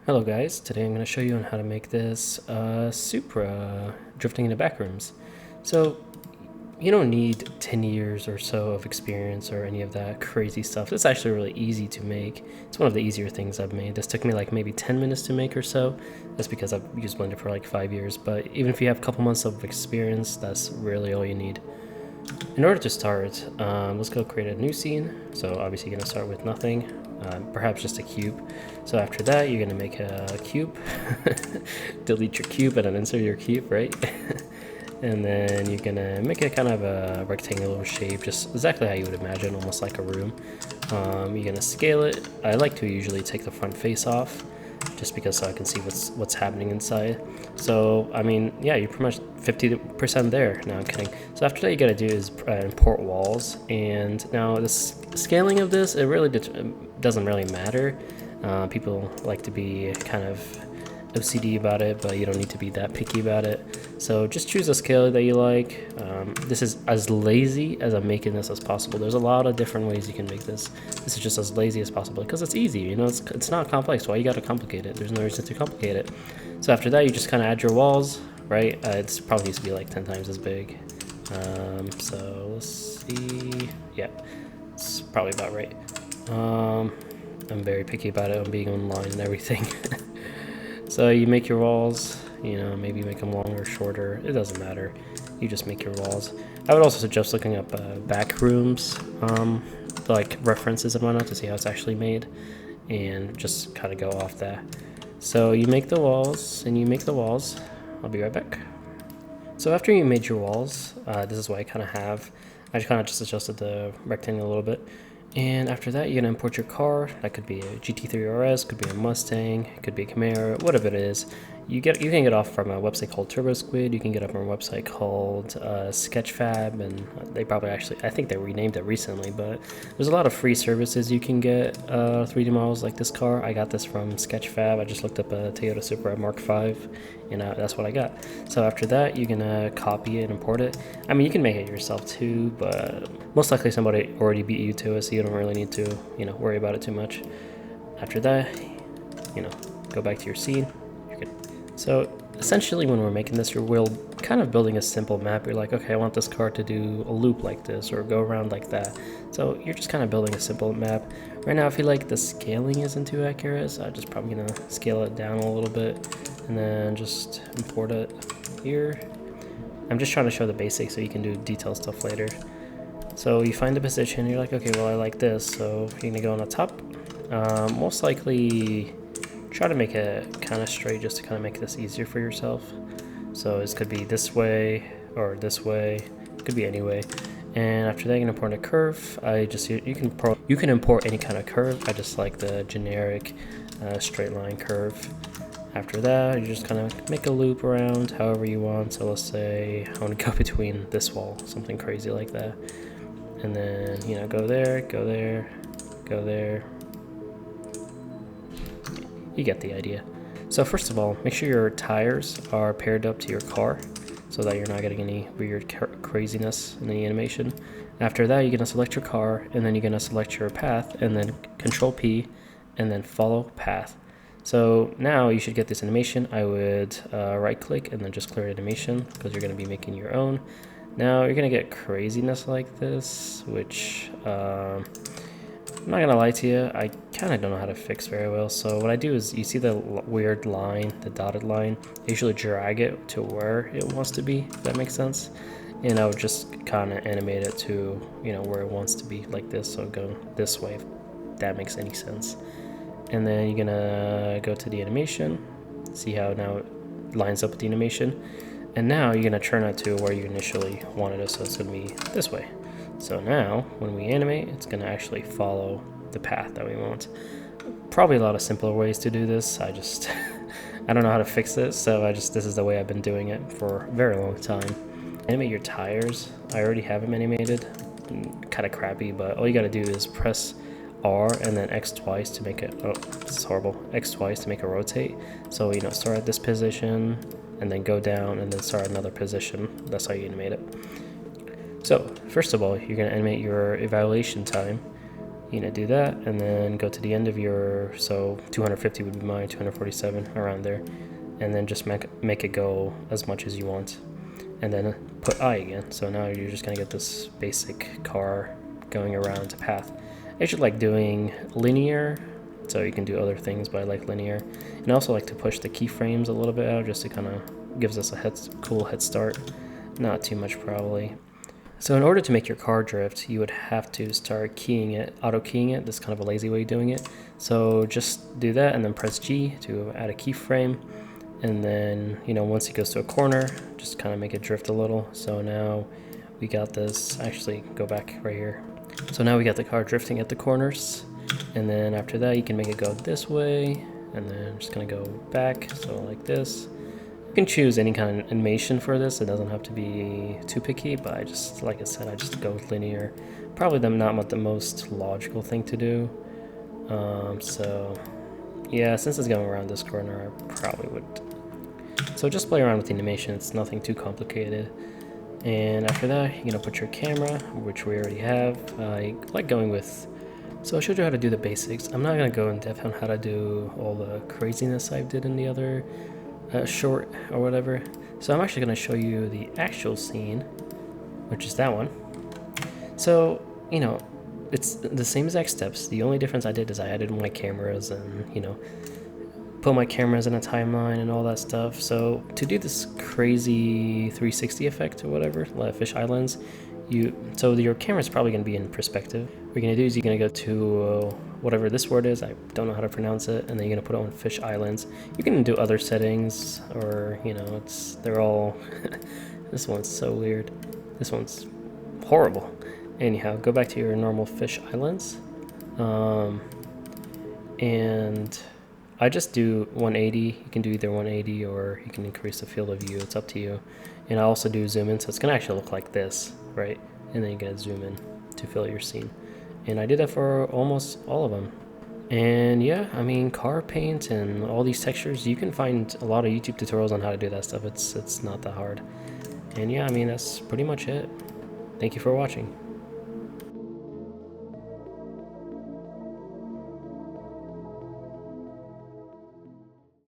Hello guys, today I'm going to show you on how to make this Supra drifting into Backrooms. So you don't need 10 years or so of experience or any of that crazy stuff. It's actually really easy to make. It's one of the easier things I've made. This took me like maybe 10 minutes to make or so. That's because I've used Blender for like 5 years, but even if you have a couple months of experience, that's really all you need. In order to start, let's go create a new scene. So obviously you're going to start with nothing, perhaps just a cube. So after that, you're going to make a cube, delete your cube and then insert your cube, right? And then you're going to make it kind of a rectangular shape, just exactly how you would imagine, almost like a room. You're going to scale it. I like to usually take the front face off, just because so I can see what's happening inside. So I mean, yeah, you're pretty much 50% there. No, I'm kidding. So after that, you gotta do is import walls. And now the scaling of this, it really doesn't really matter. People like to be kind of OCD about it, but you don't need to be that picky about it. So just choose a scale that you like. This is as lazy as I'm making this as possible. There's a lot of different ways you can make this. This is just as lazy as possible because it's easy, you know, it's not complex. Why you gotta complicate it? There's no reason to complicate it. So after that, you just kind of add your walls, right? It's probably needs to be like 10 times as big. So let's see. Yeah, it's probably about right. I'm very picky about it on being online and everything. So you make your walls, you know, maybe make them longer or shorter. It doesn't matter. You just make your walls. I would also suggest looking up Backrooms, like references and whatnot to see how it's actually made, and just kind of go off that. So you make the walls, and you make the walls. I'll be right back. So after you made your walls, this is what I kind of have. I just kind of just adjusted the rectangle a little bit. And after that, you're gonna import your car. That could be a GT3 RS, could be a Mustang, could be a Camaro, whatever it is. You can get it off from a website called TurboSquid. You can get it from a website called Sketchfab, and they probably I think they renamed it recently. But there's a lot of free services you can get 3D models like this car. I got this from Sketchfab. I just looked up a Toyota Supra Mark V, and that's what I got. So after that, you're gonna copy it and import it. I mean, you can make it yourself too, but most likely somebody already beat you to it, so you don't really need to, you know, worry about it too much. After that, you know, go back to your scene. You're good. So essentially, when we're making this, we're kind of building a simple map. You're like, okay, I want this car to do a loop like this or go around like that. So you're just kind of building a simple map. Right now, I feel like the scaling isn't too accurate, so I'm just probably gonna scale it down a little bit and then just import it here. I'm just trying to show the basics so you can do detailed stuff later. So you find the position, you're like, okay, well, I like this, so you're gonna go on the top. Most likely try to make it kind of straight just to kind of make this easier for yourself. So this could be this way or this way, it could be any way. And after that, you're gonna import a curve. You can import any kind of curve. I just like the generic straight line curve. After that, you just kind of make a loop around however you want. So let's say I want to go between this wall, something crazy like that. And then, you know, go there, go there, go there. You get the idea. So first of all, make sure your tires are paired up to your car so that you're not getting any weird craziness in the animation. After that, you're going to select your car, and then you're going to select your path, and then Control P, and then follow path. So now you should get this animation. I would right click and then just clear animation because you're going to be making your own. Now you're going to get craziness like this, which I'm not going to lie to you, I kind of don't know how to fix very well. So what I do is, you see the weird line, the dotted line, I usually drag it to where it wants to be, if that makes sense. And I would just kind of animate it to, you know, where it wants to be, like this. So go this way, if that makes any sense. And then you're gonna go to the animation, see how now it lines up with the animation. And now you're gonna turn it to where you initially wanted it, so it's gonna be this way. So now when we animate, it's gonna actually follow the path that we want. Probably a lot of simpler ways to do this. I just, I don't know how to fix this, so this is the way I've been doing it for a very long time. Animate your tires. I already have them animated, kind of crappy, but all you gotta do is press R and then X twice to make it, oh, this is horrible, X twice to make it rotate. So, you know, start at this position and then go down and then start another position. That's how you animate it. So first of all, you're gonna animate your evaluation time. do that, and then go to the end of your, so 250 would be mine, 247, around there, and then just make it go as much as you want, and then put I again. So now you're just gonna get this basic car going around a path. I should like doing linear, so you can do other things, but I like linear, and I also like to push the keyframes a little bit out, just to kind of gives us a cool head start. Not too much probably. So in order to make your car drift, you would have to start keying it, auto keying it. That's kind of a lazy way of doing it. So just do that and then press G to add a keyframe. And then, once it goes to a corner, just kind of make it drift a little. So now we got this, actually go back right here. So now we got the car drifting at the corners. And then after that, you can make it go this way. And then I'm just gonna go back, so like this. You can choose any kind of animation for this. It doesn't have to be too picky, but I just, like I said, I just go with linear. Probably not the most logical thing to do. So yeah, since it's going around this corner, I probably would. So just play around with the animation. It's nothing too complicated. And after that, you're gonna put your camera, which we already have. I like going with. So I showed you how to do the basics. I'm not gonna go in depth on how to do all the craziness I did in the other short or whatever. So I'm actually going to show you the actual scene, which is that one. So it's the same exact steps. The only difference I did is I added my cameras and put my cameras in a timeline and all that stuff. So to do this crazy 360 effect or whatever, like fisheye lens, so your camera's probably going to be in perspective. What you're going to do is you're going to go to whatever this word is, I don't know how to pronounce it, and then you're going to put it on fish islands. You can do other settings, or they're all this one's so weird, this one's horrible. Anyhow, go back to your normal fish islands, and I just do 180. You can do either 180 or you can increase the field of view, it's up to you. And I also do zoom in, so it's gonna actually look like this, right? And then you gotta zoom in to fill your scene. And I did that for almost all of them. And yeah, I mean, car paint and all these textures, you can find a lot of YouTube tutorials on how to do that stuff. It's not that hard. And yeah, I mean, that's pretty much it. Thank you for watching.